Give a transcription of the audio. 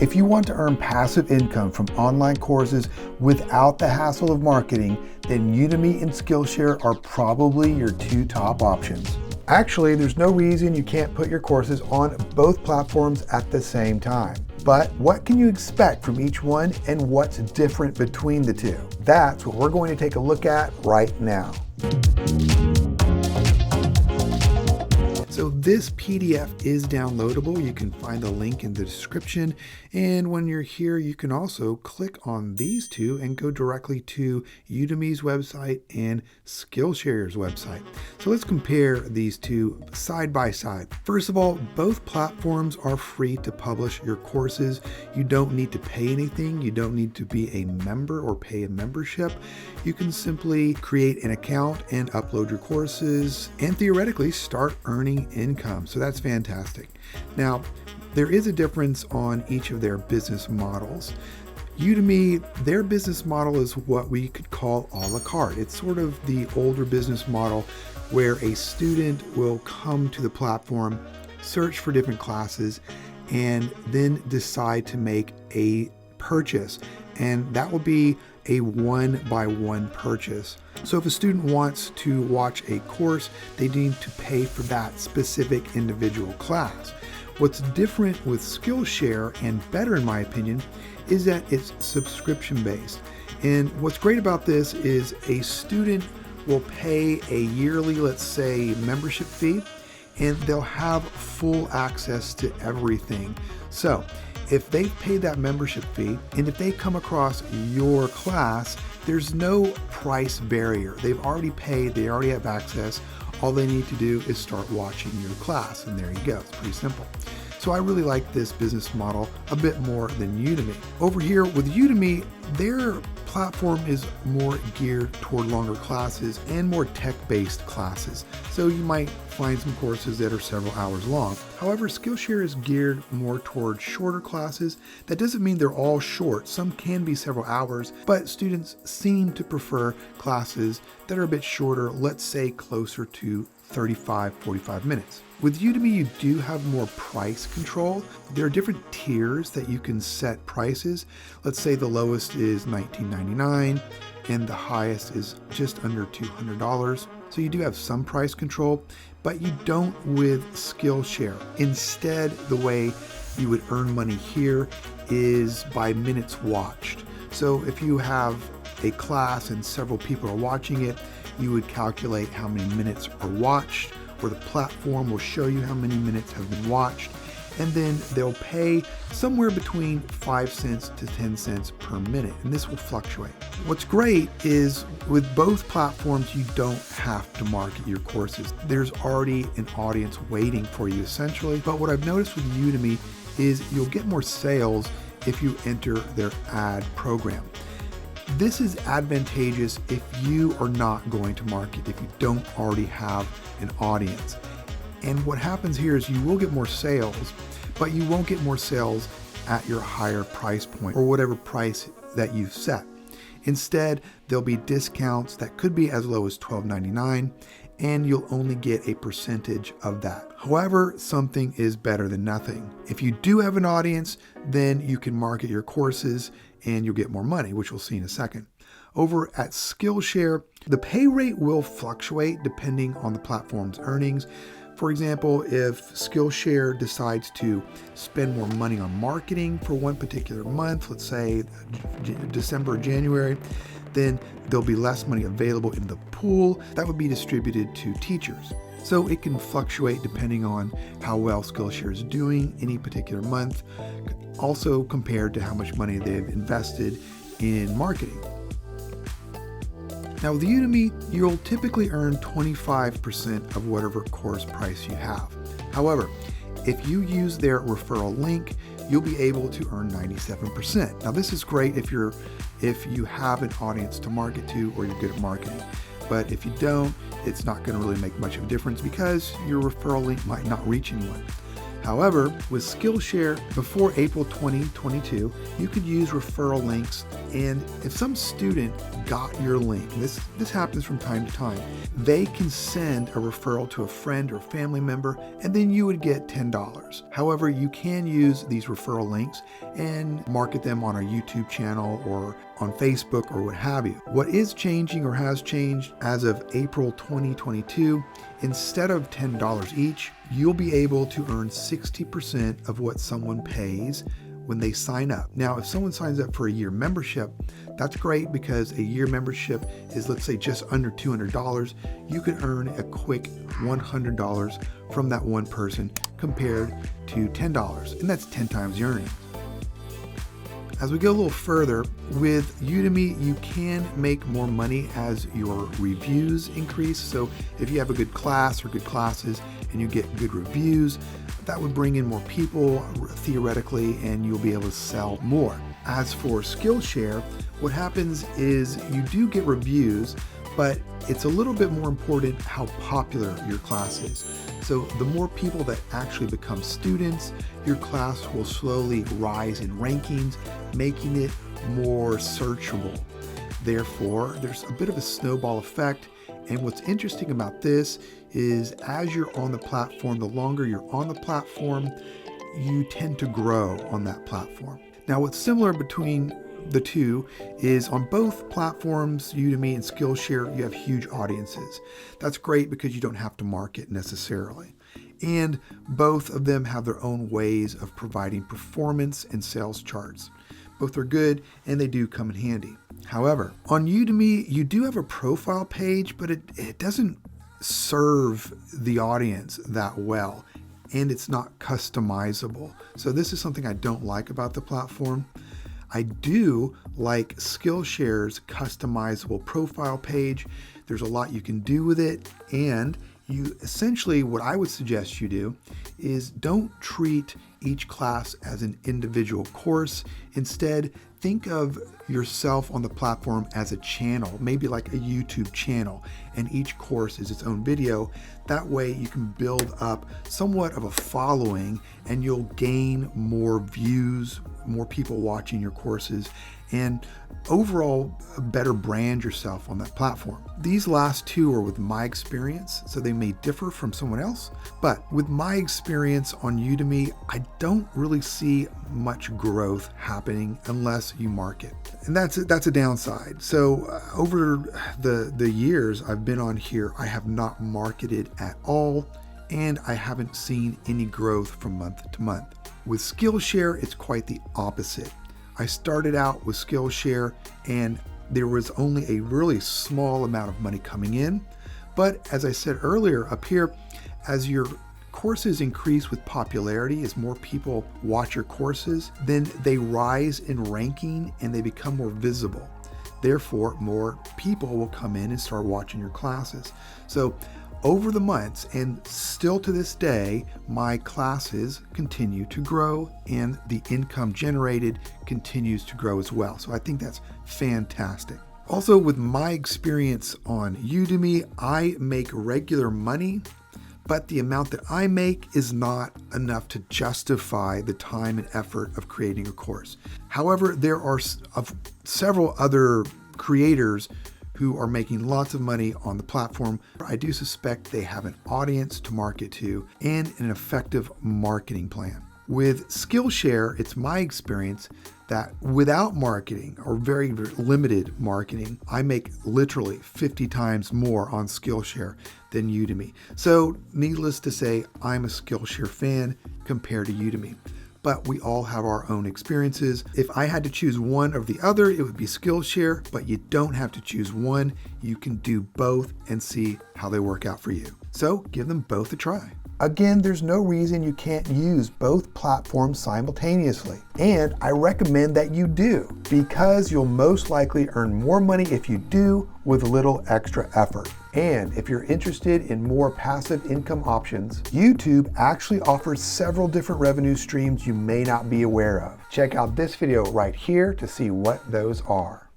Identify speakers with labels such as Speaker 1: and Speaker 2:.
Speaker 1: If you want to earn passive income from online courses without the hassle of marketing, then Udemy and Skillshare are probably your two top options. Actually, there's no reason you can't put your courses on both platforms at the same time. But what can you expect from each one and what's different between the two? That's what we're going to take a look at right now. So this PDF is downloadable. You can find the link in the description. And when you're here, you can also click on these two and go directly to Udemy's website and Skillshare's website. So let's compare these two side by side. First of all, both platforms are free to publish your courses. You don't need to pay anything. You don't need to be a member or pay a membership. You can simply create an account and upload your courses and theoretically start earning income. So that's fantastic. Now, there is a difference on each of their business models. Udemy, their business model is what we could call a la carte. It's sort of the older business model where a student will come to the platform, search for different classes, and then decide to make a purchase. And that will be a one-by-one purchase. So if a student wants to watch a course, they need to pay for that specific individual class. What's different with Skillshare, and better in my opinion, is that it's subscription-based. And what's great about this is a student will pay a yearly, let's say, membership fee, and they'll have full access to everything. So if they've paid that membership fee, and if they come across your class, there's no price barrier. They've already paid, they already have access. All they need to do is start watching your class, and there you go. It's pretty simple. So I really like this business model a bit more than Udemy. Over here with Udemy, their platform is more geared toward longer classes and more tech-based classes. So you might find some courses that are several hours long. However, Skillshare is geared more toward shorter classes. That doesn't mean they're all short. Some can be several hours, but students seem to prefer classes that are a bit shorter, let's say closer to 35, 45 minutes. With Udemy, you do have more price control. There are different tiers that you can set prices. Let's say the lowest is $19.99 and the highest is just under $200. So you do have some price control, but you don't with Skillshare. Instead, the way you would earn money here is by minutes watched. So if you have a class and several people are watching it, you would calculate how many minutes are watched, or the platform will show you how many minutes have been watched, and then they'll pay somewhere between 5 cents to 10 cents per minute, and this will fluctuate. What's great is with both platforms, you don't have to market your courses. There's already an audience waiting for you essentially, but what I've noticed with Udemy is you'll get more sales if you enter their ad program. This is advantageous if you are not going to market, if you don't already have an audience. And what happens here is you will get more sales, but you won't get more sales at your higher price point or whatever price that you've set. Instead, there'll be discounts that could be as low as $12.99, and you'll only get a percentage of that. However, something is better than nothing. If you do have an audience, then you can market your courses and you'll get more money, which we'll see in a second. Over at Skillshare, the pay rate will fluctuate depending on the platform's earnings. For example, if Skillshare decides to spend more money on marketing for one particular month, let's say December or January, then there'll be less money available in the pool that would be distributed to teachers. So it can fluctuate depending on how well Skillshare is doing any particular month, also compared to how much money they've invested in marketing. Now with Udemy, you'll typically earn 25% of whatever course price you have. However, if you use their referral link, you'll be able to earn 97%. Now this is great if you have an audience to market to or you're good at marketing. But if you don't, it's not going to really make much of a difference because your referral link might not reach anyone. However, with Skillshare, before April 2022, you could use referral links, and if some student got your link, this happens from time to time, they can send a referral to a friend or family member, and then you would get $10. However, you can use these referral links and market them on our YouTube channel or on Facebook or what have you. What is changing or has changed as of April 2022, instead of $10 each, you'll be able to earn 60% of what someone pays when they sign up. Now, if someone signs up for a year membership, that's great because a year membership is, let's say, just under $200. You could earn a quick $100 from that one person compared to $10, and that's 10 times your earnings. As we go a little further, with Udemy, you can make more money as your reviews increase. So if you have a good class or good classes and you get good reviews, that would bring in more people theoretically, and you'll be able to sell more. As for Skillshare, what happens is you do get reviews, but it's a little bit more important how popular your class is. So the more people that actually become students, your class will slowly rise in rankings, making it more searchable. Therefore, there's a bit of a snowball effect. And what's interesting about this is as you're on the platform, the longer you're on the platform, you tend to grow on that platform. Now, what's similar between the two is on both platforms, Udemy and Skillshare, you have huge audiences. That's great because you don't have to market necessarily. And both of them have their own ways of providing performance and sales charts. Both are good and they do come in handy. However, on Udemy, you do have a profile page, but it doesn't serve the audience that well, and it's not customizable. So this is something I don't like about the platform. I do like Skillshare's customizable profile page. There's a lot you can do with it, and you essentially, what I would suggest you do is don't treat each class as an individual course. Instead, think of yourself on the platform as a channel, maybe like a YouTube channel, and each course is its own video. That way you can build up somewhat of a following and you'll gain more views, more people watching your courses, and overall better brand yourself on that platform. These last two are with my experience, so they may differ from someone else, but with my experience on Udemy, I don't really see much growth happening unless you market. And that's a downside. So over the years I've been on here, I have not marketed at all, and I haven't seen any growth from month to month. With Skillshare, it's quite the opposite. I started out with Skillshare and there was only a really small amount of money coming in. But as I said earlier up here, as your courses increase with popularity, as more people watch your courses, then they rise in ranking and they become more visible. Therefore, more people will come in and start watching your classes. So over the months, and still to this day, my classes continue to grow and the income generated continues to grow as well. So I think that's fantastic. Also, with my experience on Udemy, I make regular money, but the amount that I make is not enough to justify the time and effort of creating a course. However, there are several other creators who are making lots of money on the platform. I do suspect they have an audience to market to and an effective marketing plan. With Skillshare, it's my experience that without marketing or very, very limited marketing, I make literally 50 times more on Skillshare than Udemy. So needless to say, I'm a Skillshare fan compared to Udemy. But we all have our own experiences. If I had to choose one or the other, it would be Skillshare, but you don't have to choose one. You can do both and see how they work out for you. So give them both a try. Again, there's no reason you can't use both platforms simultaneously. And I recommend that you do, because you'll most likely earn more money if you do with a little extra effort. And if you're interested in more passive income options, YouTube actually offers several different revenue streams you may not be aware of. Check out this video right here to see what those are.